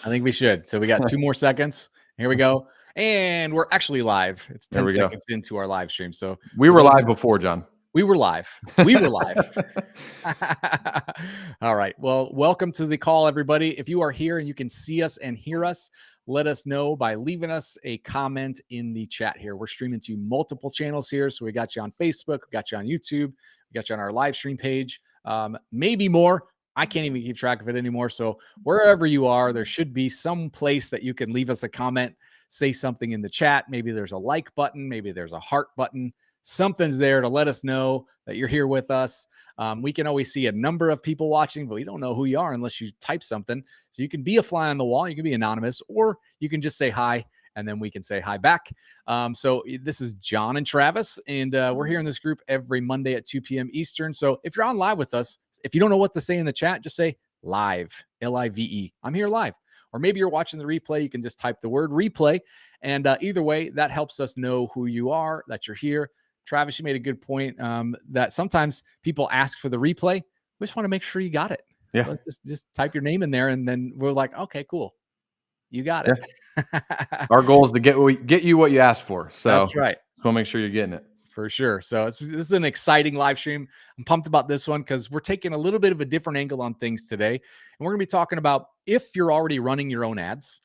I think we should. So we got 2 more seconds. Here we go. And we're actually live. It's There 10 we go. seconds into our live stream. So We for were those live before, John. we were live. We were live. All right. Well, welcome to the call, everybody. If you are here and you can see us and hear us, let us know by leaving us a comment in the chat here. We're streaming to multiple channels here. So we got you on Facebook, we got you on YouTube, we got you on our live stream page, maybe more. I can't even keep track of it anymore. So wherever you are, there should be some place that you can leave us a comment, say something in the chat. Maybe there's a like button, maybe there's a heart button. Something's there to let us know that you're here with us. We can always see a number of people watching, but we don't know who you are unless you type something. So you can be a fly on the wall. You can be anonymous, or you can just say hi, and then we can say hi back. So this is John and Travis, and we're here in this group every Monday at 2 p.m. Eastern. So if you're on live with us, if you don't know what to say in the chat, just say live, L-I-V-E. I'm here live. Or maybe you're watching the replay. You can just type the word replay. And either way, that helps us know who you are, that you're here. Travis, you made a good point that sometimes people ask for the replay. We just want to make sure you got it. Yeah. Let's just type your name in there, and then we're like, okay, cool. You got it. Yeah. Our goal is to get you what you asked for. So that's right. Just want to make sure you're getting it. For sure. So this is an exciting live stream. I'm pumped about this one because we're taking a little bit of a different angle on things today. And we're going to be talking about if you're already running your own ads,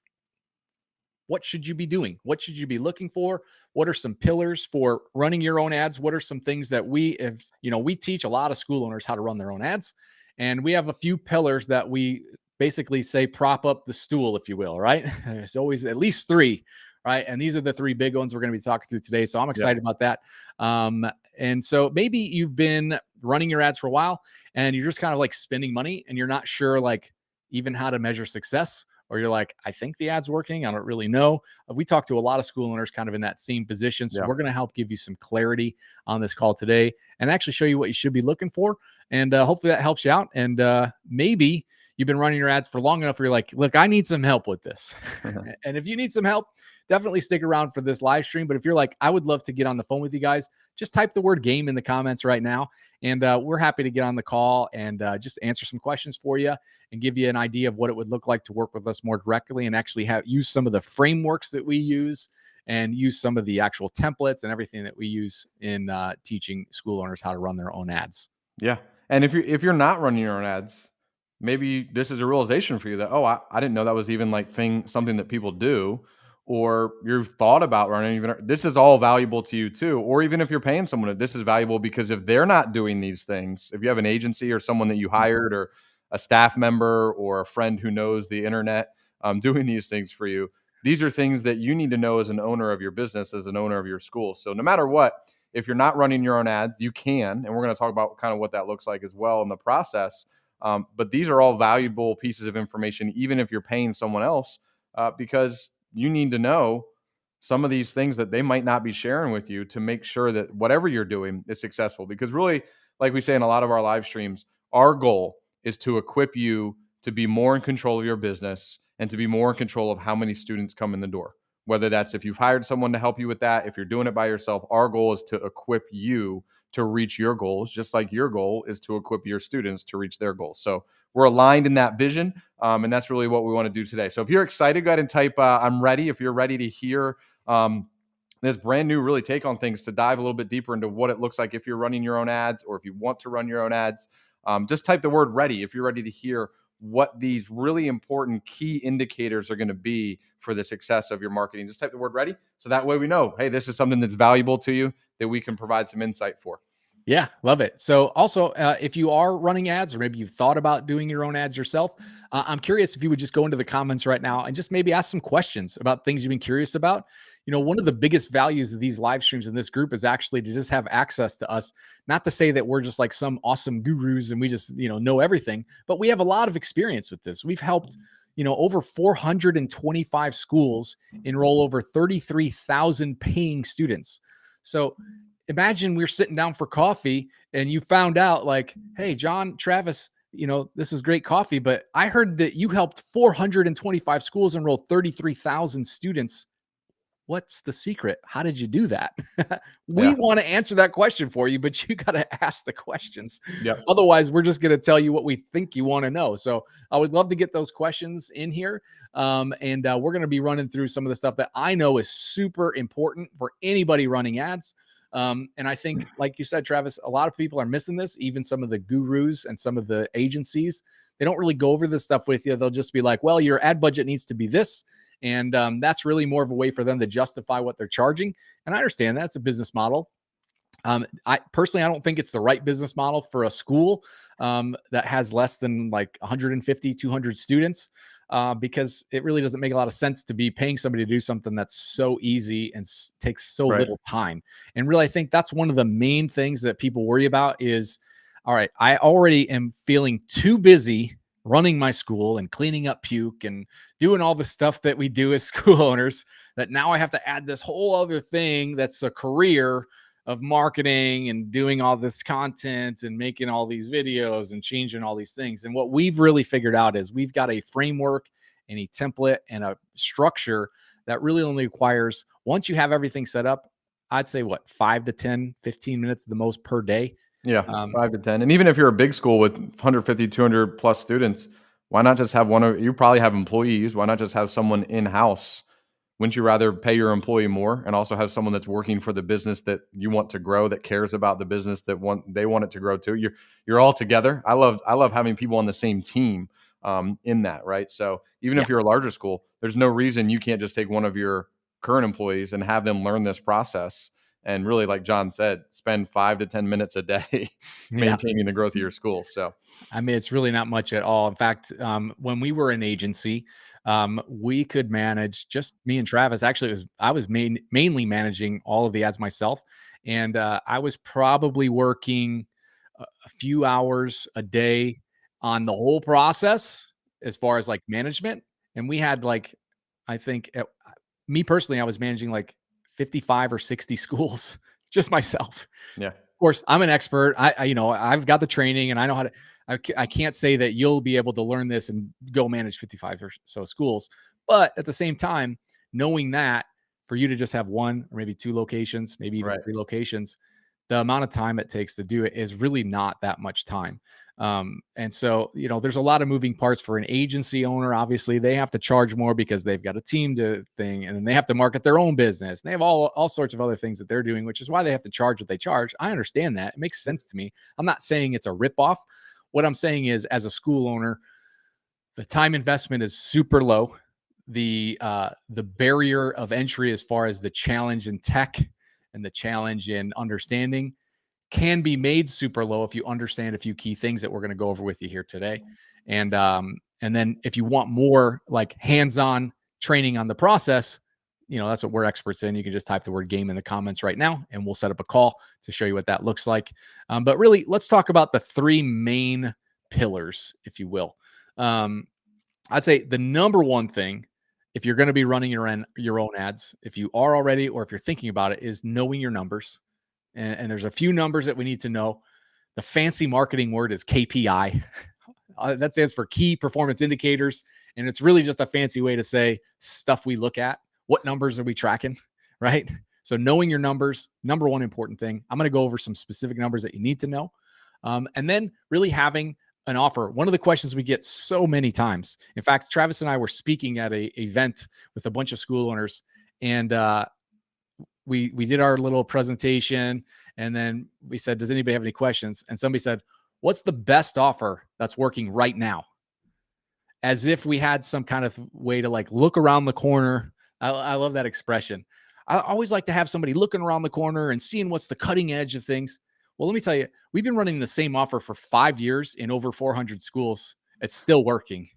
what should you be doing? What should you be looking for? What are some pillars for running your own ads? What are some things that we teach a lot of school owners how to run their own ads. And we have a few pillars that we basically say prop up the stool, if you will, right? There's always at least 3. Right. And these are the 3 big ones we're going to be talking through today. So I'm excited about that. And so maybe you've been running your ads for a while and you're just kind of like spending money and you're not sure like even how to measure success, or you're like, I think the ad's working. I don't really know. We talk to a lot of school owners kind of in that same position. So we're going to help give you some clarity on this call today and actually show you what you should be looking for. And hopefully that helps you out. And maybe you've been running your ads for long enough where you're like, look, I need some help with this. And if you need some help, definitely stick around for this live stream. But if you're like, I would love to get on the phone with you guys, just type the word game in the comments right now. And we're happy to get on the call and just answer some questions for you and give you an idea of what it would look like to work with us more directly and actually use some of the frameworks that we use and use some of the actual templates and everything that we use in teaching school owners how to run their own ads. Yeah. And if you're not running your own ads, maybe this is a realization for you that, oh, I didn't know that was even like something that people do, or you've thought about running. Even this is all valuable to you too. Or even if you're paying someone, this is valuable because if they're not doing these things, if you have an agency or someone that you hired or a staff member or a friend who knows the internet doing these things for you, these are things that you need to know as an owner of your business, as an owner of your school. So no matter what, if you're not running your own ads, you can, and we're going to talk about kind of what that looks like as well in the process. But these are all valuable pieces of information, even if you're paying someone else, because you need to know some of these things that they might not be sharing with you to make sure that whatever you're doing is successful. Because really, like we say in a lot of our live streams, our goal is to equip you to be more in control of your business and to be more in control of how many students come in the door. Whether that's if you've hired someone to help you with that, if you're doing it by yourself, our goal is to equip you to reach your goals, just like your goal is to equip your students to reach their goals. So we're aligned in that vision, and that's really what we want to do today. So if you're excited, go ahead and type I'm ready. If you're ready to hear this brand new really take on things, to dive a little bit deeper into what it looks like if you're running your own ads or if you want to run your own ads, just type the word ready if you're ready to hear what these really important key indicators are going to be for the success of your marketing. Just type the word ready. So that way we know, hey, this is something that's valuable to you that we can provide some insight for. Yeah, love it. So also, if you are running ads or maybe you've thought about doing your own ads yourself, I'm curious if you would just go into the comments right now and just maybe ask some questions about things you've been curious about. You know, one of the biggest values of these live streams in this group is actually to just have access to us. Not to say that we're just like some awesome gurus and we just, know everything, but we have a lot of experience with this. We've helped, over 425 schools enroll over 33,000 paying students. So imagine we're sitting down for coffee and you found out like, hey, John, Travis, this is great coffee, but I heard that you helped 425 schools enroll 33,000 students. what's the secret? How did you do that? We Yeah. want to answer that question for you, but you got to ask the questions. Yep. Otherwise, we're just going to tell you what we think you want to know. So I would love to get those questions in here. And we're going to be running through some of the stuff that I know is super important for anybody running ads. And I think, like you said, Travis, a lot of people are missing this, even some of the gurus and some of the agencies. They don't really go over this stuff with you. They'll just be like, well, your ad budget needs to be this. And that's really more of a way for them to justify what they're charging. And I understand that's a business model. I personally, I don't think it's the right business model for a school that has less than like 150, 200 students, because it really doesn't make a lot of sense to be paying somebody to do something that's so easy and takes so Right. little time. And really, I think that's one of the main things that people worry about is, all right, I already am feeling too busy running my school and cleaning up puke and doing all the stuff that we do as school owners, that now I have to add this whole other thing that's a career of marketing and doing all this content and making all these videos and changing all these things. And what we've really figured out is we've got a framework and a template and a structure that really only requires, once you have everything set up, I'd say what, 5 to 10, 15 minutes the most per day. Yeah, Um, 5 to 10. And even if you're a big school with 150, 200 plus students, why not just have one of you probably have employees, why not just have someone in-house? Wouldn't you rather pay your employee more and also have someone that's working for the business that you want to grow, that cares about the business that they want it to grow too? You're all together. I love having people on the same team in that, right? So even yeah. if you're a larger school, there's no reason you can't just take one of your current employees and have them learn this process and really, like John said, spend 5 to 10 minutes a day Yeah. maintaining the growth of your school. So I mean, it's really not much at all. In fact, when we were an agency, we could manage just me and Travis. Actually, I was mainly managing all of the ads myself, and I was probably working a few hours a day on the whole process as far as like management. And we had like, I think, me personally, I was managing like 55 or 60 schools just myself. yeah, Course, I'm an expert. I've got the training and I know how to. I can't say that you'll be able to learn this and go manage 55 or so schools. But at the same time, knowing that for you to just have one or maybe two locations, maybe even right. three locations, the amount of time it takes to do it is really not that much time. And so, there's a lot of moving parts for an agency owner. Obviously, they have to charge more because they've got a team to thing, and then they have to market their own business. And they have all sorts of other things that they're doing, which is why they have to charge what they charge. I understand that. It makes sense to me. I'm not saying it's a ripoff. What I'm saying is, as a school owner, the time investment is super low. The barrier of entry as far as the challenge in tech and the challenge in understanding can be made super low if you understand a few key things that we're going to go over with you here today. And then if you want more like hands-on training on the process, that's what we're experts in. You can just type the word game in the comments right now and we'll set up a call to show you what that looks like. But really, let's talk about the three main pillars, if you will. I'd say the number one thing, if you're going to be running your own ads, if you are already or if you're thinking about it, is knowing your numbers. And there's a few numbers that we need to know. The fancy marketing word is KPI. That stands for key performance indicators. And it's really just a fancy way to say stuff we look at. What numbers are we tracking? Right. So knowing your numbers, number one important thing. I'm going to go over some specific numbers that you need to know. And then really having an offer. One of the questions we get so many times. In fact, Travis and I were speaking at a event with a bunch of school owners, and we did our little presentation, and then we said, does anybody have any questions? And somebody said, what's the best offer that's working right now? As if we had some kind of way to like look around the corner. I love that expression. I always like to have somebody looking around the corner and seeing what's the cutting edge of things. Well, let me tell you, we've been running the same offer for 5 years in over 400 schools. It's still working.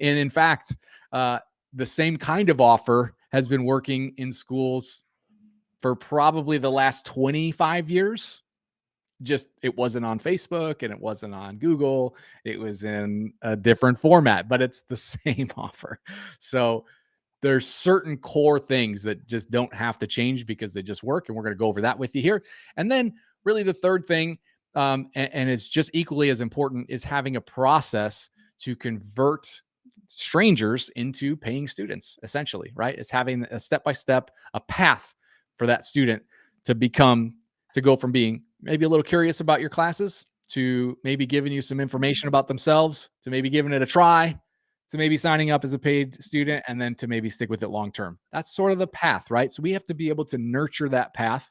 And in fact, the same kind of offer has been working in schools for probably the last 25 years. Just it wasn't on Facebook and it wasn't on Google. It was in a different format, but it's the same offer. So there's certain core things that just don't have to change because they just work. And we're going to go over that with you here. And then really the third thing, and it's just equally as important, is having a process to convert strangers into paying students, essentially, right? It's having a step by step, a path for that student to go from being maybe a little curious about your classes to maybe giving you some information about themselves, to maybe giving it a try, to maybe signing up as a paid student, and then to maybe stick with it long term. That's sort of the path, right? So we have to be able to nurture that path.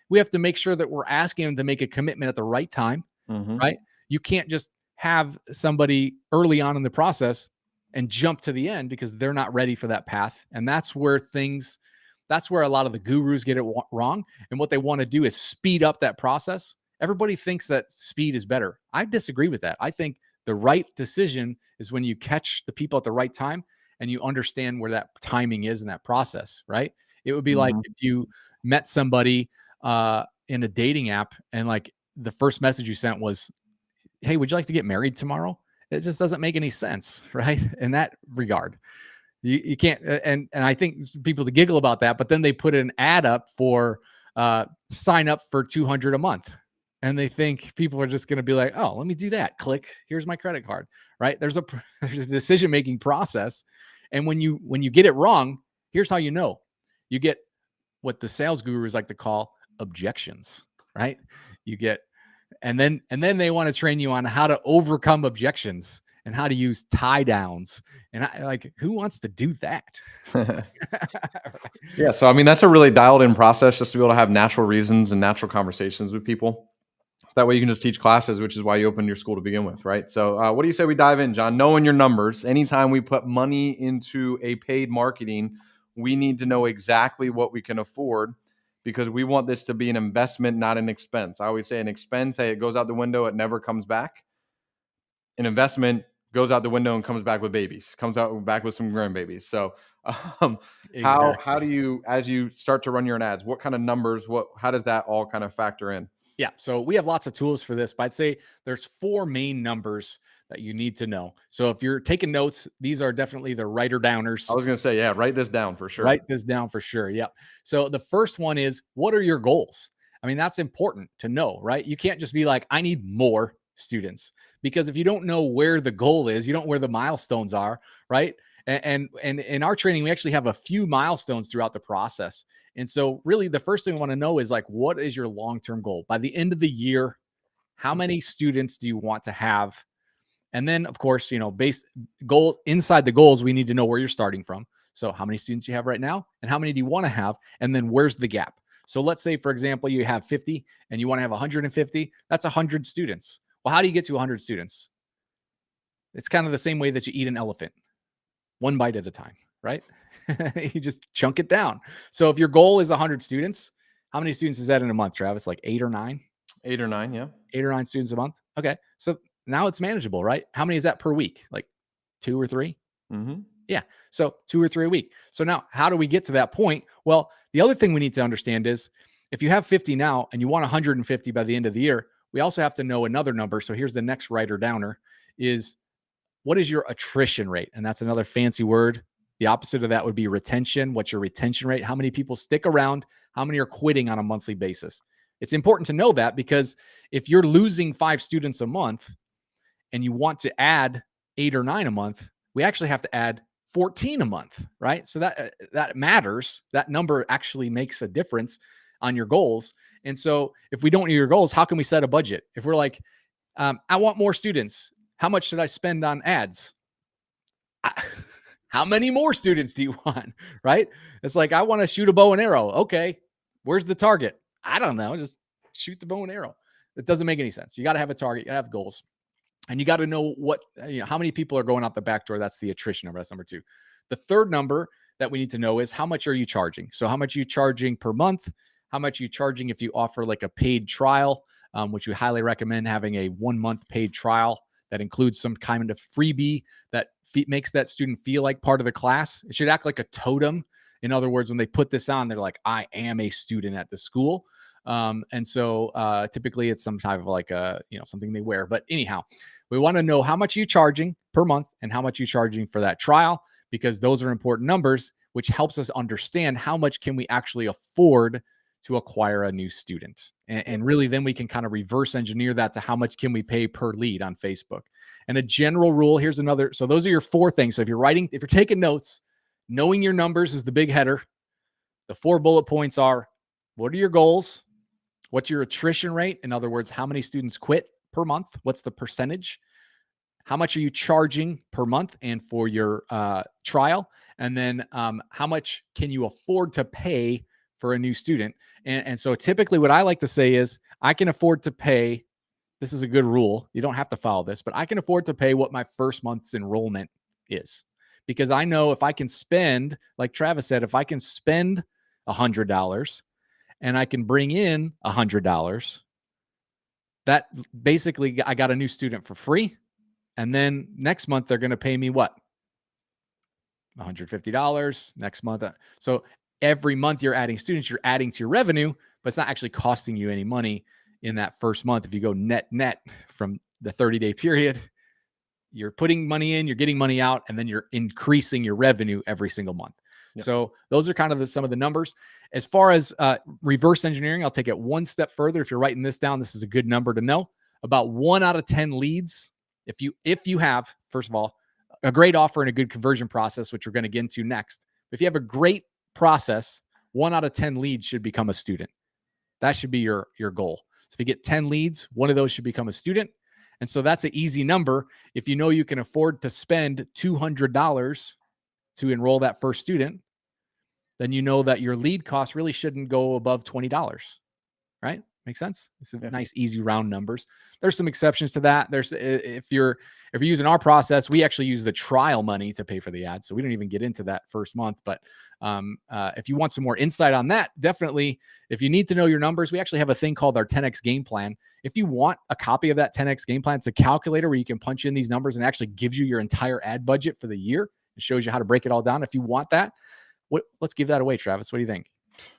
We have to make sure that we're asking them to make a commitment at the right time, Mhm. right? You can't just have somebody early on in the process and jump to the end because they're not ready for that path. And that's where a lot of the gurus get it wrong. And what they want to do is speed up that process. Everybody thinks that speed is better. I disagree with that. I think the right decision is when you catch the people at the right time and you understand where that timing is in that process, right? It would be like Mhm. if you met somebody in a dating app and like the first message you sent was, "Hey, would you like to get married tomorrow?" It just doesn't make any sense, right? In that regard. You can't and I think people to giggle about that, but then they put an ad up for sign up for 200 a month. And they think people are just going to be like, "Oh, let me do that. Click. Here's my credit card." Right? There's a decision-making process. And when you get it wrong, here's how you know. You get what the sales gurus like to call objections, right? You get and then they want to train you on how to overcome objections and how to use tie downs. And like, who wants to do that? Yeah, so I mean, that's a really dialed in process just to be able to have natural reasons and natural conversations with people. So that way you can just teach classes, which is why you opened your school to begin with, right? So, what do you say we dive in, John? Knowing your numbers. Anytime we put money into a paid marketing, we need to know exactly what we can afford because we want this to be an investment, not an expense. I always say an expense, hey, it goes out the window, it never comes back. An investment goes out the window and comes back with babies, comes out back with some grandbabies. So, um, how do Exactly. you, as you start to run your own ads, what kind of numbers, how does that all kind of factor in? Yeah. So we have lots of tools for this, but I'd say there's four main numbers that you need to know. So if you're taking notes, these are definitely the writer I downers. was going to say, yeah, write this down for sure. Write this down for sure. Yep. So the first one is, what are your goals? I mean, that's important to know, right? You can't just be like, I need more students, because if you don't know where the goal is, you don't know where the milestones are, right? And in our training, we actually have a few milestones throughout the process. And so really the first thing we want to know is like, what is your long-term goal? By the end of the year, how many students do you want to have? And then, of course, base goal inside the goals, we need to know where you're starting from. So, how many students you have right now, and how many do you want to have? And then, where's the gap? So, let's say, for example, you have 50 and you want to have 150. That's 100 students. Well, how do you get to 100 students? It's kind of the same way that you eat an elephant, one bite at a time, right? You just chunk it down. So, if your goal is 100 students, how many students is that in a month, Travis? Like 8 or 9? 8 or 9, yeah. 8 or 9 students a month. Okay. So now it's manageable, right? How many is that per week? Like 2 or 3? Hmm. Yeah. So 2 or 3 a week. So now how do we get to that point? Well, the other thing we need to understand is if you have 50 now and you want 150 by the end of the year, we also have to know another number. So here's the next writer downer is, what is your attrition rate? And that's another fancy word. The opposite of that would be retention. What's your retention rate? How many people stick around? How many are quitting on a monthly basis? It's important to know that, because if you're losing 5 students a month and you want to add 8 or 9 a month, we actually have to add 14 a month, right? So that matters. That number actually makes a difference on your goals. And so if we don't know your goals, how can we set a budget? If we're like, I want more students, how much should I spend on ads? How many more students do you want? Right? It's like, I want to shoot a bow and arrow. Okay. Where's the target? I don't know. Just shoot the bow and arrow. It doesn't make any sense. You got to have a target. You got to have goals. And you got to know how many people are going out the back door. That's the attrition number. That's number 2. The third number that we need to know is, how much are you charging? So how much are you charging per month? How much are you charging if you offer like a paid trial, which we highly recommend having a 1-month paid trial that includes some kind of freebie that makes that student feel like part of the class. It should act like a totem. In other words, when they put this on, they're like, I am a student at the school. And so typically it's some type of like something they wear. But anyhow, we want to know how much you're charging per month and how much you're charging for that trial, because those are important numbers, which helps us understand how much can we actually afford to acquire a new student. And really, then we can kind of reverse engineer that to how much can we pay per lead on Facebook. And a general rule, here's another. So those are your 4 things. So if you're taking notes, knowing your numbers is the big header. The 4 bullet points are: what are your goals? What's your attrition rate? In other words, how many students quit per month? What's the percentage? How much are you charging per month and for your trial? And then how much can you afford to pay for a new student? And so typically what I like to say is I can afford to pay. This is a good rule. You don't have to follow this, but I can afford to pay what my first month's enrollment is, because I know if I can spend, like Travis said, if I can spend $100 and I can bring in $100, that basically I got a new student for free. And then next month, they're going to pay me what? $150 next month. So every month you're adding students, you're adding to your revenue, but it's not actually costing you any money in that first month. If you go net from the 30-day period, you're putting money in, you're getting money out, and then you're increasing your revenue every single month. Yep. So those are kind of some of the numbers. As far as reverse engineering, I'll take it one step further. If you're writing this down, this is a good number to know. About 1 out of 10 leads, if you have, first of all, a great offer and a good conversion process, which we're going to get into next. If you have a great process, 1 out of 10 leads should become a student. That should be your goal. So if you get 10 leads, 1 of those should become a student. And so that's an easy number. If you know you can afford to spend $200 to enroll that first student, then you know that your lead cost really shouldn't go above $20, right? Make sense? It's a nice, easy round numbers. There's some exceptions to that. If you're using our process, we actually use the trial money to pay for the ad. So we don't even get into that first month. But if you want some more insight on that, definitely, if you need to know your numbers, we actually have a thing called our 10X game plan. If you want a copy of that 10X game plan, it's a calculator where you can punch in these numbers and actually gives you your entire ad budget for the year. It shows you how to break it all down. If you want that, let's give that away, Travis. What do you think?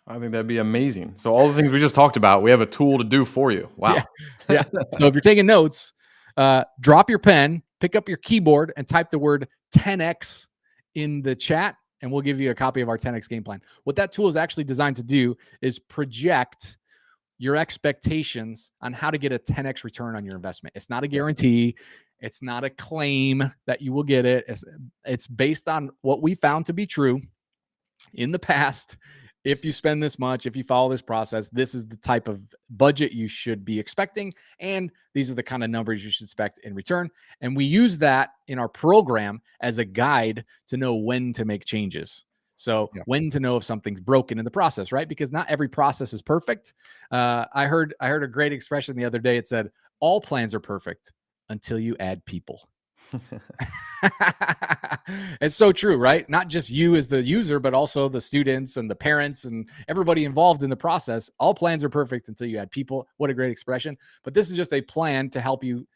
I think that'd be amazing. So all the things we just talked about, we have a tool to do for you. Wow. Yeah. So if you're taking notes, drop your pen, pick up your keyboard, and type the word 10X in the chat, and we'll give you a copy of our 10X game plan. What that tool is actually designed to do is project your expectations on how to get a 10X return on your investment. It's not a guarantee. It's not a claim that you will get it. It's based on what we found to be true in the past. If you spend this much, if you follow this process, this is the type of budget you should be expecting. And these are the kind of numbers you should expect in return. And we use that in our program as a guide to know when to make changes. So when to know if something's broken in the process, right? Because not every process is perfect. I heard a great expression the other day. It said, all plans are perfect until you add people. It's so true, right? Not just you as the user, but also the students and the parents and everybody involved in the process. All plans are perfect until you add people. What a great expression. But this is just a plan to help you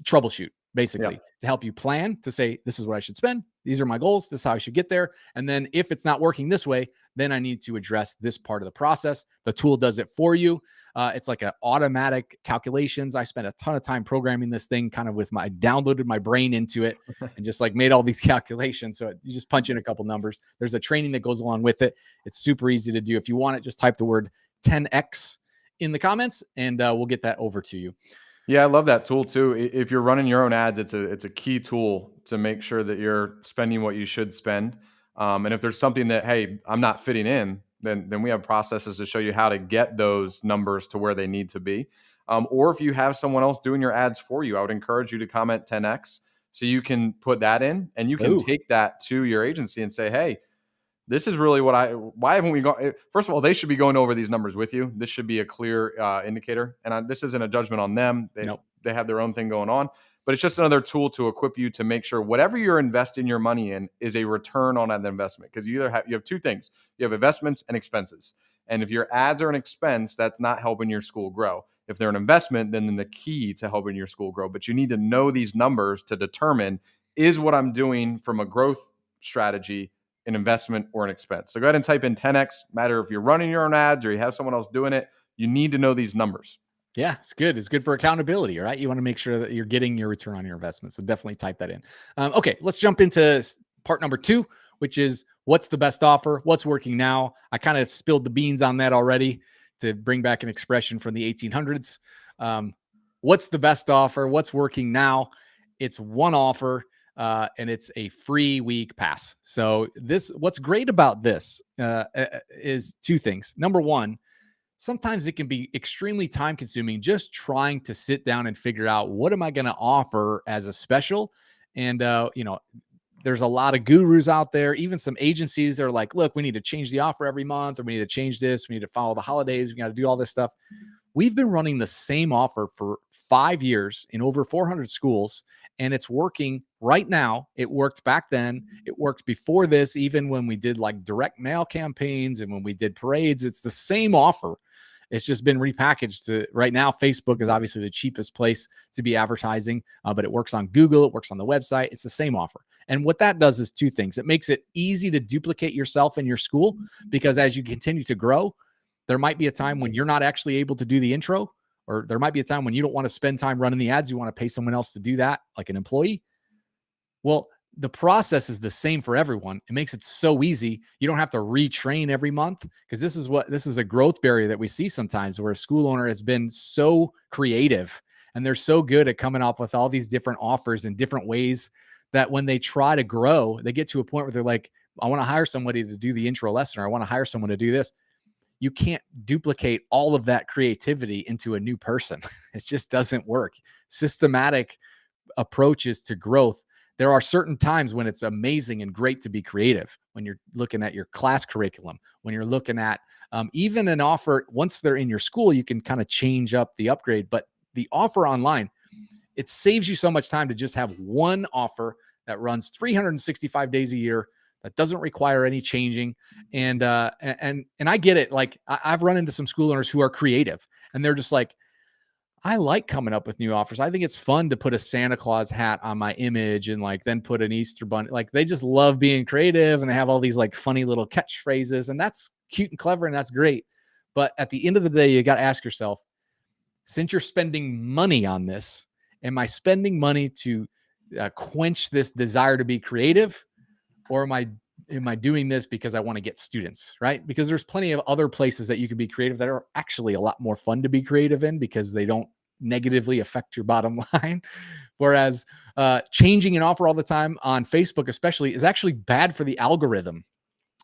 troubleshoot, basically, to help you plan, to say, this is what I should spend. These are my goals. This is how I should get there. And then if it's not working this way, then I need to address this part of the process. The tool does it for you. It's like an automatic calculations. I spent a ton of time programming this thing, kind of downloaded my brain into it and just like made all these calculations. So you just punch in a couple numbers. There's a training that goes along with it. It's super easy to do. If you want it, just type the word 10X in the comments and we'll get that over to you. Yeah, I love that tool too. If you're running your own ads, it's a key tool to make sure that you're spending what you should spend. And if there's something that, hey, I'm not fitting in, then we have processes to show you how to get those numbers to where they need to be. Or if you have someone else doing your ads for you, I would encourage you to comment 10X so you can put that in and you can take that to your agency and say, hey, this is really why haven't we gone? First of all, they should be going over these numbers with you. This should be a clear indicator. And this isn't a judgment on them. They have their own thing going on, but it's just another tool to equip you to make sure whatever you're investing your money in is a return on that investment. Because you have 2 things. You have investments and expenses. And if your ads are an expense, that's not helping your school grow. If they're an investment, then the key to helping your school grow. But you need to know these numbers to determine, is what I'm doing from a growth strategy an investment or an expense? So go ahead and type in 10X. Matter if you're running your own ads or you have someone else doing it, you need to know these numbers. Yeah, it's good. It's good for accountability, right? You want to make sure that you're getting your return on your investment. So definitely type that in. Okay, let's jump into part number 2, which is what's the best offer? What's working now? I kind of spilled the beans on that already. to bring back an expression from the 1800s. Um, what's the best offer? What's working now? It's one offer, and it's a free week pass. So what's great about this is two things. Number one, sometimes it can be extremely time consuming just trying to sit down and figure out what am I going to offer as a special. And there's a lot of gurus out there, even some agencies that are like, look, we need to change the offer every month, or we need to change this, we need to follow the holidays, we got to do all this stuff. We've been running the same offer for 5 years in over 400 schools, and it's working right now. It worked back then. It worked before this, even when we did like direct mail campaigns and when we did parades. It's the same offer. It's just been repackaged to right now. Facebook is obviously the cheapest place to be advertising, but it works on Google. It works on the website. It's the same offer. And what that does is two things. It makes it easy to duplicate yourself in your school, because as you continue to grow, there might be a time when you're not actually able to do the intro, or there might be a time when you don't want to spend time running the ads. You want to pay someone else to do that, like an employee. Well, the process is the same for everyone. It makes it so easy. You don't have to retrain every month, because this is a growth barrier that we see sometimes, where a school owner has been so creative and they're so good at coming up with all these different offers in different ways that when they try to grow, they get to a point where they're like, I want to hire somebody to do the intro lesson, or I want to hire someone to do this. You can't duplicate all of that creativity into a new person. It just doesn't work. Systematic approaches to growth. There are certain times when it's amazing and great to be creative, when you're looking at your class curriculum, when you're looking at even an offer. Once they're in your school, you can kind of change up the upgrade, but the offer online, it saves you so much time to just have one offer that runs 365 days a year, that doesn't require any changing. And I get it. Like I've run into some school owners who are creative, and they're just like, I like coming up with new offers. I think it's fun to put a Santa Claus hat on my image and like then put an Easter bunny. Like they just love being creative, and they have all these like funny little catchphrases, and that's cute and clever, and that's great. But at the end of the day, you got to ask yourself, since you're spending money on this, am I spending money to quench this desire to be creative, or am I doing this because I want to get students, right? Because there's plenty of other places that you can be creative that are actually a lot more fun to be creative in, because they don't negatively affect your bottom line. Whereas changing an offer all the time on Facebook, especially, is actually bad for the algorithm.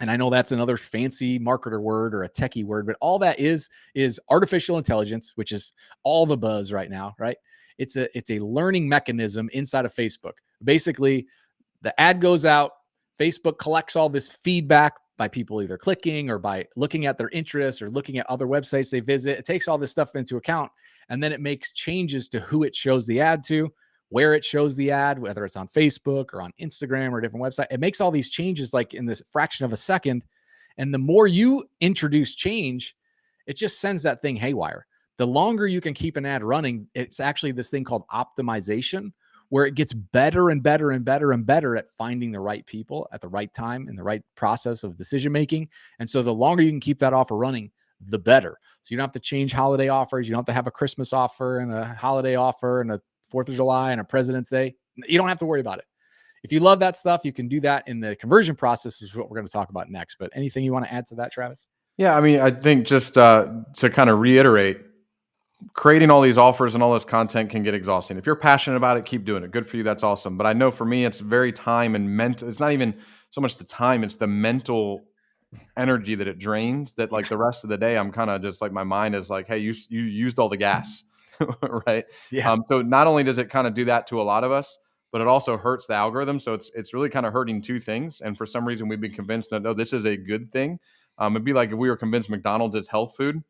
And I know that's another fancy marketer word or a techie word, but all that is artificial intelligence, which is all the buzz right now, right? It's a learning mechanism inside of Facebook. Basically, the ad goes out, Facebook collects all this feedback by people either clicking or by looking at their interests or looking at other websites they visit. It takes all this stuff into account, and then it makes changes to who it shows the ad to, where it shows the ad, whether it's on Facebook or on Instagram or a different website. It makes all these changes like in this fraction of a second. And the more you introduce change, it just sends that thing haywire. The longer you can keep an ad running, it's actually this thing called optimization, where it gets better and better and better and better at finding the right people at the right time in the right process of decision making. And so the longer you can keep that offer running, the better. So you don't have to change holiday offers. You don't have to have a Christmas offer and a holiday offer and a 4th of July and a President's Day. You don't have to worry about it. If you love that stuff, you can do that in the conversion process, is what we're going to talk about next. But anything you want to add to that, Travis? Yeah, I mean, I think just to kind of reiterate, creating all these offers and all this content can get exhausting. If you're passionate about it, keep doing it. Good for you. That's awesome. But I know for me, it's very time and mental. It's not even so much the time, it's the mental energy that it drains, that like the rest of the day, I'm kind of just like, my mind is like, hey, you used all the gas. Right. Yeah. So not only does it kind of do that to a lot of us, but it also hurts the algorithm. So it's really kind of hurting two things. And for some reason, we've been convinced that, no, this is a good thing. It'd be like if we were convinced McDonald's is health food.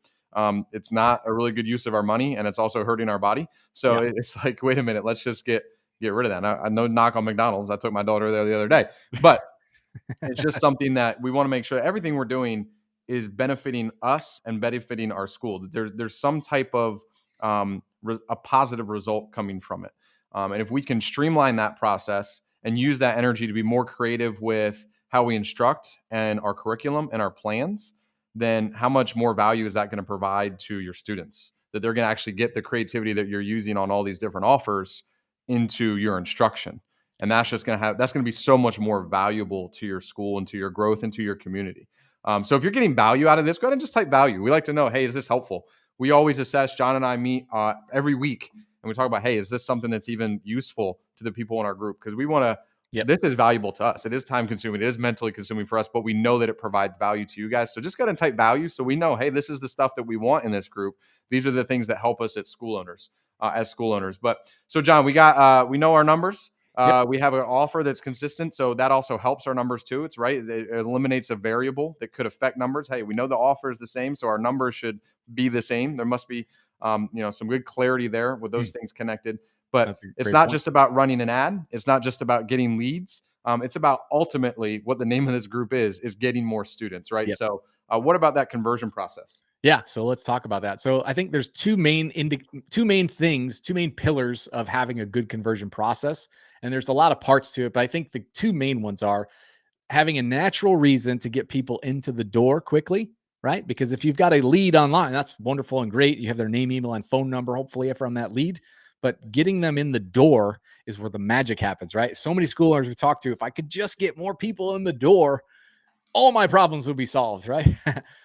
It's not a really good use of our money, and it's also hurting our body. So Yeah. it's like, wait a minute, let's just get rid of that. I no knock on McDonald's. I took my daughter there the other day, but it's just something that we want to make sure everything we're doing is benefiting us and benefiting our school. There's some type of a positive result coming from it. And if we can streamline that process and use that energy to be more creative with how we instruct and our curriculum and our plans, then how much more value is that going to provide to your students? That they're going to actually get the creativity that you're using on all these different offers into your instruction. And that's going to be so much more valuable to your school and to your growth and to your community. So if you're getting value out of this, go ahead and just type value. We like to know, hey, is this helpful? We always assess. John and I meet every week, and we talk about, hey, is this something that's even useful to the people in our group? Because we want to. Yep. This is valuable to us. It is time consuming. It is mentally consuming for us, but we know that it provides value to you guys. So just go ahead and type value, so we know, hey, this is the stuff that we want in this group. These are the things that help us at school owners, as school owners. But so, John, we know our numbers. Yep. We have an offer that's consistent, so that also helps our numbers too. It's right; it eliminates a variable that could affect numbers. Hey, we know the offer is the same, so our numbers should be the same. There must be, some good clarity there with those things connected. But That's a it's great not point. just about running an ad. It's not just about getting leads. It's about ultimately what the name of this group is getting more students, right? Yep. So, what about that conversion process? Yeah, so let's talk about that. So I think there's two main things, two main pillars of having a good conversion process, and there's a lot of parts to it, but I think the two main ones are having a natural reason to get people into the door quickly, right? Because if you've got a lead online, that's wonderful and great. You have their name, email, and phone number, hopefully, from that lead. But getting them in the door is where the magic happens, right? So many school owners we talk to, if I could just get more people in the door, all my problems would be solved, right?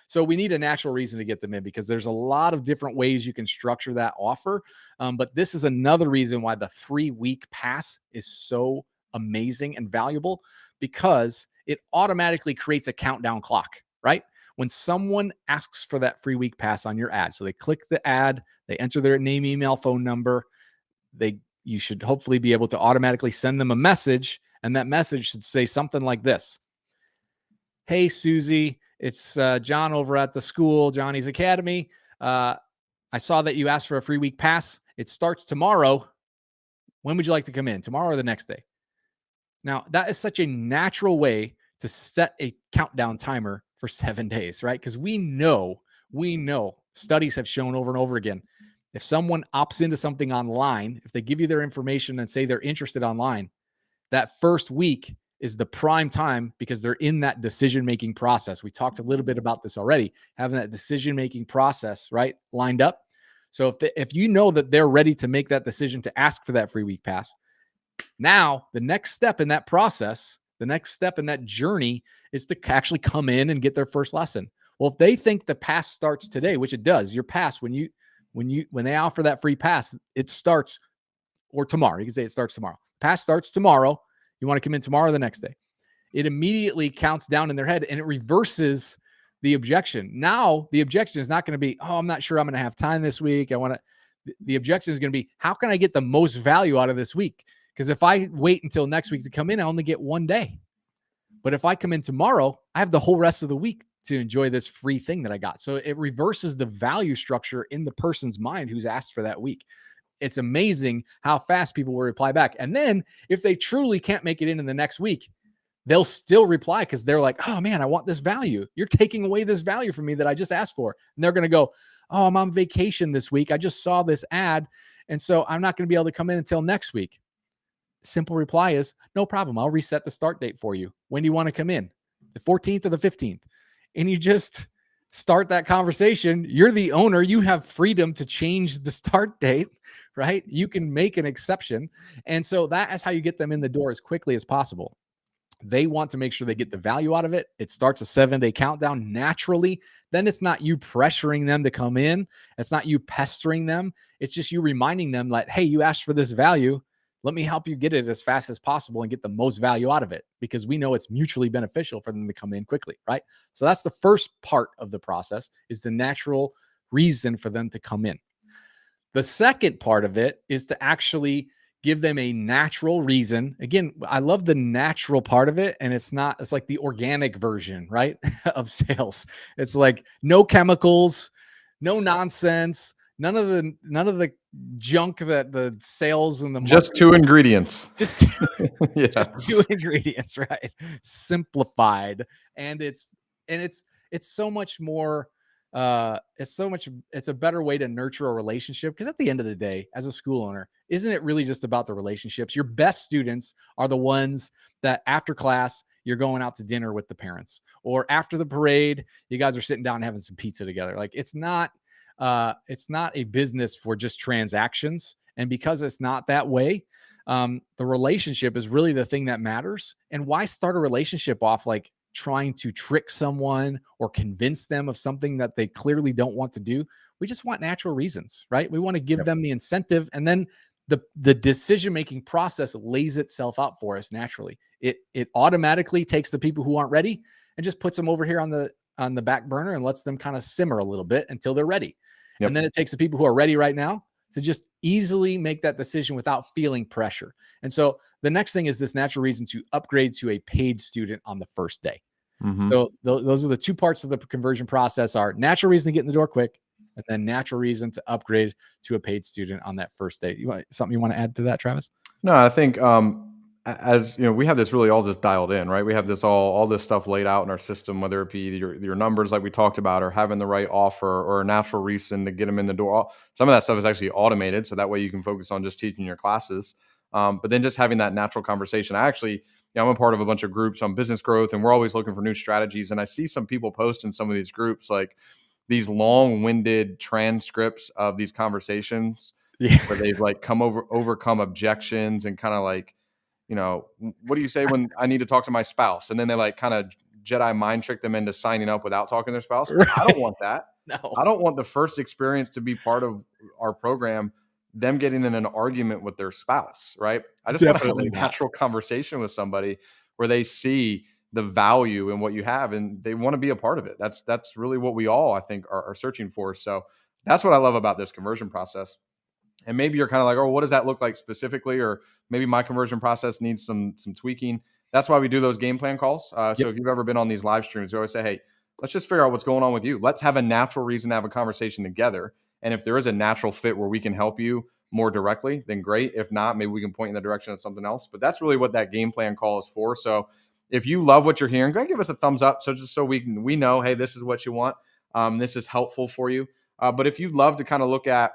So we need a natural reason to get them in, because there's a lot of different ways you can structure that offer. But this is another reason why the free week pass is so amazing and valuable, because it automatically creates a countdown clock, right? When someone asks for that free week pass on your ad, so they click the ad, they enter their name, email, phone number, you should hopefully be able to automatically send them a message, and that message should say something like this: "Hey, Susie, it's John over at the school, Johnny's Academy. I saw that you asked for a free week pass. It starts tomorrow. When would you like to come in? Tomorrow or the next day?" Now, that is such a natural way to set a countdown timer for 7 days, right? Because we know studies have shown over and over again, if someone opts into something online, if they give you their information and say they're interested online, that first week is the prime time, because they're in that decision-making process. We talked a little bit about this already, having that decision-making process, right, lined up. So if you know that they're ready to make that decision to ask for that free week pass, now the next step in that process, the next step in that journey, is to actually come in and get their first lesson. Well, if they think the pass starts today, which it does, your pass, when they offer that free pass, it starts, or tomorrow. You can say it starts tomorrow. Pass starts tomorrow. You want to come in tomorrow or the next day. It immediately counts down in their head, and it reverses the objection. Now, the objection is not going to be, "Oh, I'm not sure I'm going to have time this week. I want to." The objection is going to be, "How can I get the most value out of this week? Because if I wait until next week to come in, I only get one day. But if I come in tomorrow, I have the whole rest of the week to enjoy this free thing that I got." So it reverses the value structure in the person's mind who's asked for that week. It's amazing how fast people will reply back. And then if they truly can't make it in the next week, they'll still reply, because they're like, "Oh man, I want this value. You're taking away this value from me that I just asked for." And they're going to go, "Oh, I'm on vacation this week. I just saw this ad, and so I'm not going to be able to come in until next week." Simple reply is, "No problem. I'll reset the start date for you. When do you want to come in? The 14th or the 15th?" And you just start that conversation. You're the owner. You have freedom to change the start date, right? You can make an exception. And so that is how you get them in the door as quickly as possible. They want to make sure they get the value out of it. It starts a 7-day countdown naturally. Then it's not you pressuring them to come in. It's not you pestering them. It's just you reminding them that, "Hey, you asked for this value. Let me help you get it as fast as possible and get the most value out of it," because we know it's mutually beneficial for them to come in quickly, right? So that's the first part of the process, is the natural reason for them to come in. The second part of it is to actually give them a natural reason. Again, I love the natural part of it. And it's like the organic version, right? Of sales. It's like no chemicals, no nonsense, none of the junk that the sales and the Just marketing, two ingredients. just just two Yes. ingredients, right? Simplified. And it's so much more, it's a better way to nurture a relationship, because at the end of the day, as a school owner, isn't it really just about the relationships? Your best students are the ones that after class you're going out to dinner with the parents, or after the parade you guys are sitting down and having some pizza together. Like, it's not a business for just transactions And because it's not that way, the relationship is really the thing that matters. And why start a relationship off like trying to trick someone or convince them of something that they clearly don't want to do? We just want natural reasons, right? We want to give Yep. them the incentive, and then the decision making process lays itself out for us naturally. It automatically takes the people who aren't ready and just puts them over here on the back burner and lets them kind of simmer a little bit until they're ready. And Yep. then it takes the people who are ready right now to just easily make that decision without feeling pressure. And so the next thing is this natural reason to upgrade to a paid student on the first day. Mhm. So those are the two parts of the conversion process: are natural reason to get in the door quick, and then natural reason to upgrade to a paid student on that first day. Something you want to add to that, Travis? No, I think as you know, we have this really all just dialed in, right? We have this all this stuff laid out in our system, whether it be your numbers like we talked about, or having the right offer, or a natural reason to get them in the door. Some of that stuff is actually automated, so that way you can focus on just teaching your classes. But then just having that natural conversation. I actually, I'm a part of a bunch of groups on business growth, and we're always looking for new strategies. And I see some people post in some of these groups like these long-winded transcripts of these conversations Yeah. where they've like overcome objections and kind of like, what do you say when I need to talk to my spouse? And then they like kind of Jedi mind trick them into signing up without talking to their spouse. I don't Right. want that. No. I don't want the first experience to be part of our program, them getting in an argument with their spouse, right? I just want Definitely a not. natural conversation with somebody where they see the value in what you have and they want to be a part of it. That's really what we all, I think, are searching for. So that's what I love about this conversion process. And maybe you're kind of like, oh, what does that look like specifically? Or maybe my conversion process needs some tweaking. That's why we do those game plan calls. So Yep. if you've ever been on these live streams, we always say, hey, let's just figure out what's going on with you. Let's have a natural reason to have a conversation together. And if there is a natural fit where we can help you more directly, then great. If not, maybe we can point in the direction of something else. But that's really what that game plan call is for. So if you love what you're hearing, go ahead and give us a thumbs up. So just so we know, hey, this is what you want. This is helpful for you. But if you'd love to kind of look at,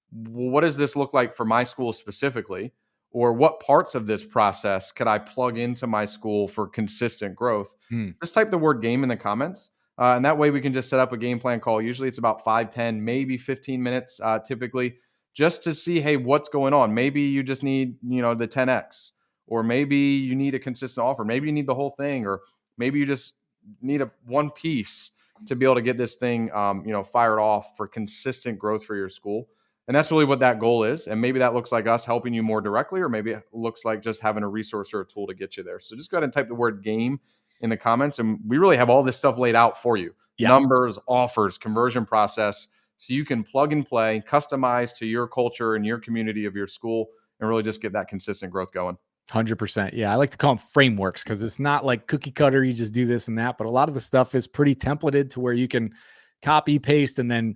well, what does this look like for my school specifically? Or what parts of this process could I plug into my school for consistent growth? Mm. Just type the word game in the comments. And that way we can just set up a game plan call. Usually it's about 5, 10, maybe 15 minutes typically, just to see, hey, what's going on? Maybe you just need, the 10X, or maybe you need a consistent offer. Maybe you need the whole thing, or maybe you just need a one piece to be able to get this thing, fired off for consistent growth for your school. And that's really what that goal is. And maybe that looks like us helping you more directly, or maybe it looks like just having a resource or a tool to get you there. So just go ahead and type the word game in the comments. And we really have all this stuff laid out for you: Yeah. numbers, offers, conversion process. So you can plug and play, customize to your culture and your community of your school, and really just get that consistent growth going. 100%. Yeah. I like to call them frameworks because it's not like cookie cutter. You just do this and that, but a lot of the stuff is pretty templated to where you can copy, paste, and then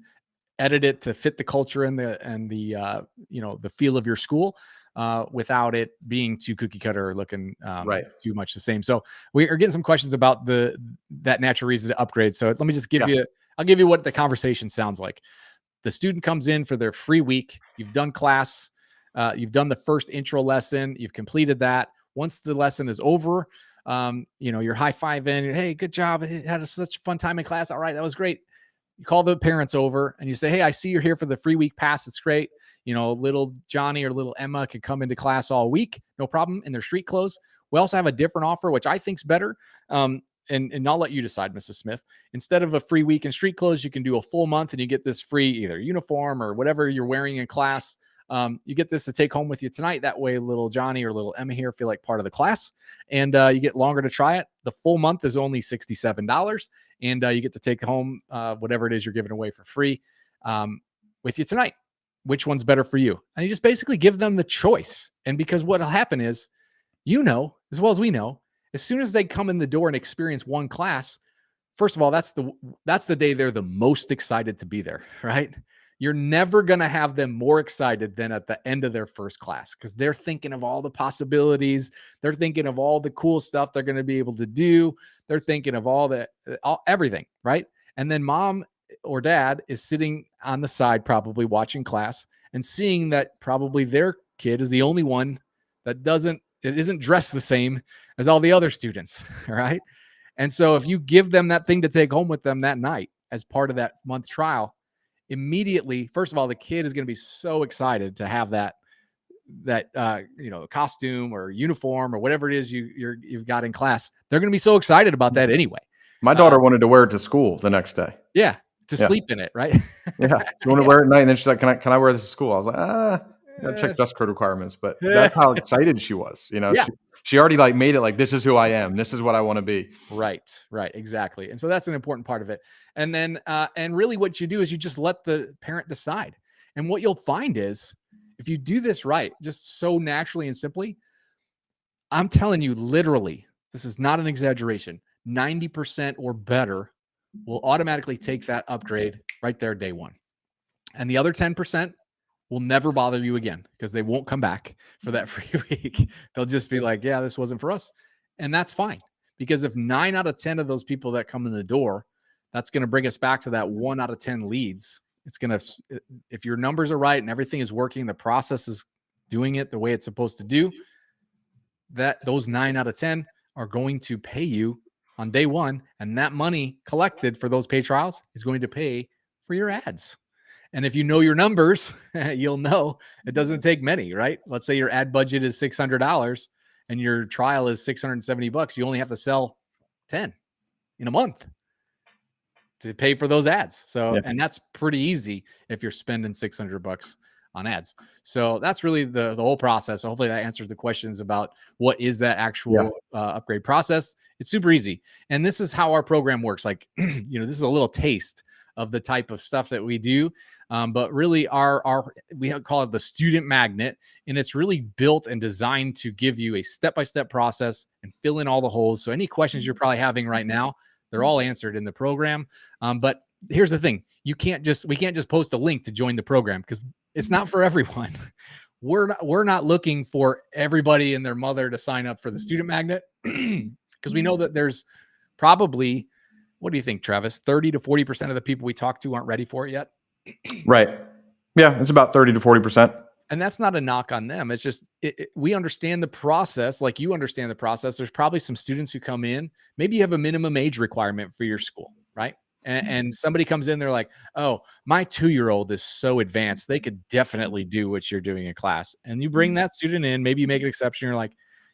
edit it to fit the culture and the feel of your school, without it being too cookie cutter or looking Right. too much the same. So we are getting some questions about that natural reason to upgrade. So let me just Yeah. I'll give you what the conversation sounds like. The student comes in for their free week. You've done class. You've done the first intro lesson. You've completed that. Once the lesson is over, you're high-fiving. Hey, good job. Had such a fun time in class. All right, that was great. You call the parents over and you say, hey, I see you're here for the free week pass. It's great. Little Johnny or little Emma could come into class all week. No problem, in their street clothes. We also have a different offer, which I think's better. And I'll let you decide, Mrs. Smith. Instead of a free week in street clothes, you can do a full month and you get this free either uniform or whatever you're wearing in class. You get this to take home with you tonight. That way, little Johnny or little Emma here feel like part of the class, and you get longer to try it. The full month is only $67, and you get to take home whatever it is you're giving away for free with you tonight. Which one's better for you? And you just basically give them the choice. And because what'll happen is, as well as we know, as soon as they come in the door and experience one class, first of all, that's the day they're the most excited to be there, right? You're never going to have them more excited than at the end of their first class, because they're thinking of all the possibilities. They're thinking of all the cool stuff they're going to be able to do. They're thinking of everything, right? And then mom or dad is sitting on the side, probably watching class and seeing that probably their kid is the only one that isn't dressed the same as all the other students, right? And so if you give them that thing to take home with them that night as part of that month trial, immediately, first of all, the kid is going to be so excited to have that costume or uniform or whatever it is you've got in class. They're going to be so excited about that anyway. My Uh, daughter wanted to wear it to school the next day. yeah, to Yeah. sleep in it, right? Yeah. She wanted to wear it at night, and then she's like, "Can I wear this to school?" I was like, gotta check dress code requirements." But that's how excited she was. Yeah. She already like made it like, "This is who I am. This is what I want to be." Right, exactly. And so that's an important part of it. And then, and really what you do is you just let the parent decide. And what you'll find is if you do this right, just so naturally and simply, I'm telling you, literally, this is not an exaggeration. 90% or better will automatically take that upgrade right there day one. And the other 10% will never bother you again because they won't come back for that free week. They'll just be like, yeah, this wasn't for us. And that's fine. Because if 9 out of 10 of those people that come in the door, that's going to bring us back to that 1 out of 10 leads. It's going to, if your numbers are right and everything is working, the process is doing it the way it's supposed to do, that those 9 out of 10 are going to pay you on day one. And that money collected for those paid trials is going to pay for your ads. And if you know your numbers, you'll know it doesn't take many, right? Let's say your ad budget is $600 and your trial is $670. You only have to sell 10 in a month to pay for those ads. So, Yeah. and that's pretty easy if you're spending $600 on ads. So that's really the whole process. So hopefully that answers the questions about what is that actual upgrade process. It's super easy. And this is how our program works. Like, this is a little taste of the type of stuff that we do. But really we call it the student magnet, and it's really built and designed to give you a step-by-step process and fill in all the holes. So any questions you're probably having right now, they're all answered in the program. But here's the thing. We can't just post a link to join the program because it's not for everyone. We're not looking for everybody and their mother to sign up for the student magnet because we know that there's probably, what do you think, Travis? 30 to 40% of the people we talk to aren't ready for it yet. Right. Yeah, it's about 30 to 40%. And that's not a knock on them. It's just we understand the process, like you understand the process. There's probably some students who come in. Maybe you have a minimum age requirement for your school, right? And somebody comes in, they're like, "Oh, my 2-year-old is so advanced; they could definitely do what you're doing in class." And you bring that student in. Maybe you make an exception. You're like,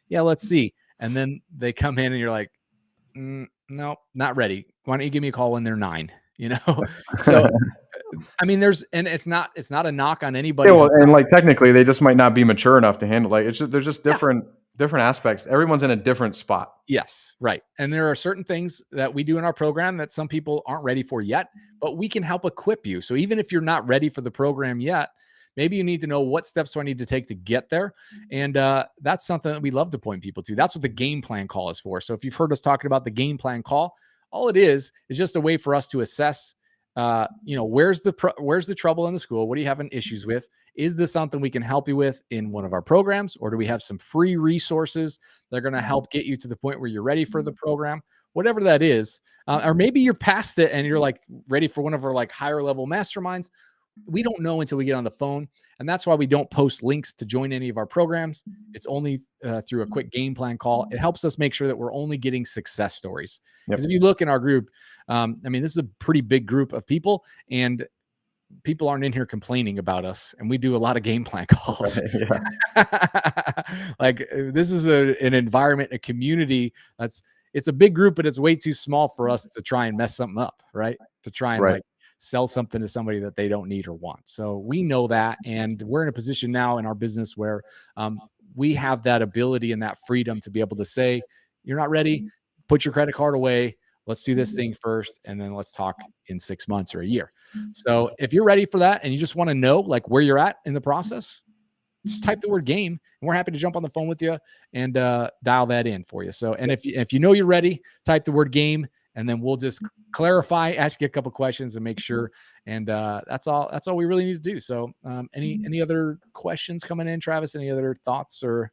"Yeah, let's see." And then they come in, and you're like, "No, not ready. Why don't you give me a call when they're 9?" So I mean, it's not a knock on anybody. Yeah, well, and like technically, they just might not be mature enough to handle. Like there's just Yeah. different aspects. Everyone's in a different spot. Yes, right. And there are certain things that we do in our program that some people aren't ready for yet, but we can help equip you. So even if you're not ready for the program yet, maybe you need to know what steps do I need to take to get there. And that's something that we love to point people to. That's what the game plan call is for. So if you've heard us talking about the game plan call, all it is just a way for us to assess, where's the trouble in the school? What are you having issues with? Is this something we can help you with in one of our programs? Or do we have some free resources that are going to help get you to the point where you're ready for the program? Whatever that is. Or maybe you're past it and you're like ready for one of our like higher level masterminds. We don't know until we get on the phone. And that's why we don't post links to join any of our programs. It's only through a quick game plan call. It helps us make sure that we're only getting success stories. Because if you look in our group, this is a pretty big group of people, and people aren't in here complaining about us. And we do a lot of game plan calls. Like this is an environment, a community it's a big group, but it's way too small for us to try and mess something up, right? To try and like sell something to somebody that they don't need or want. So we know that, and we're in a position now in our business where we have that ability and that freedom to be able to say, you're not ready, put your credit card away. Let's do this thing first, and then let's talk in 6 months or a year. So if you're ready for that and you just want to know like where you're at in the process, just type the word game, and we're happy to jump on the phone with you and dial that in for you. So, and if you know you're ready, type the word game, and then we'll just clarify, ask you a couple questions, and make sure. And that's all we really need to do. So, any other questions coming in, Travis? Any other thoughts or?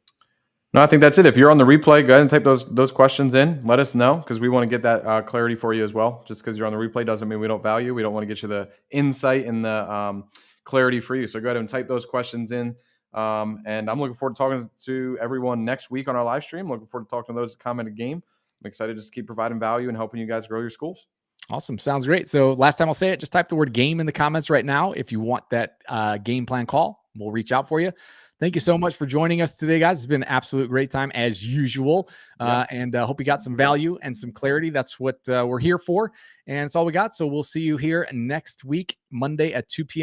No, I think that's it. If you're on the replay, go ahead and type those questions in. Let us know, because we want to get that clarity for you as well. Just because you're on the replay doesn't mean we don't value. We don't want to get you the insight and the clarity for you. So go ahead and type those questions in. And I'm looking forward to talking to everyone next week on our live stream. Looking forward to talking to those that commented game. I'm excited to just keep providing value and helping you guys grow your schools. Awesome. Sounds great. So last time I'll say it, just type the word game in the comments right now if you want that game plan call. We'll reach out for you. Thank you so much for joining us today, guys. It's been an absolute great time as usual. Yeah. And hope you got some value and some clarity. That's what we're here for. And it's all we got. So we'll see you here next week, Monday at 2 p.m.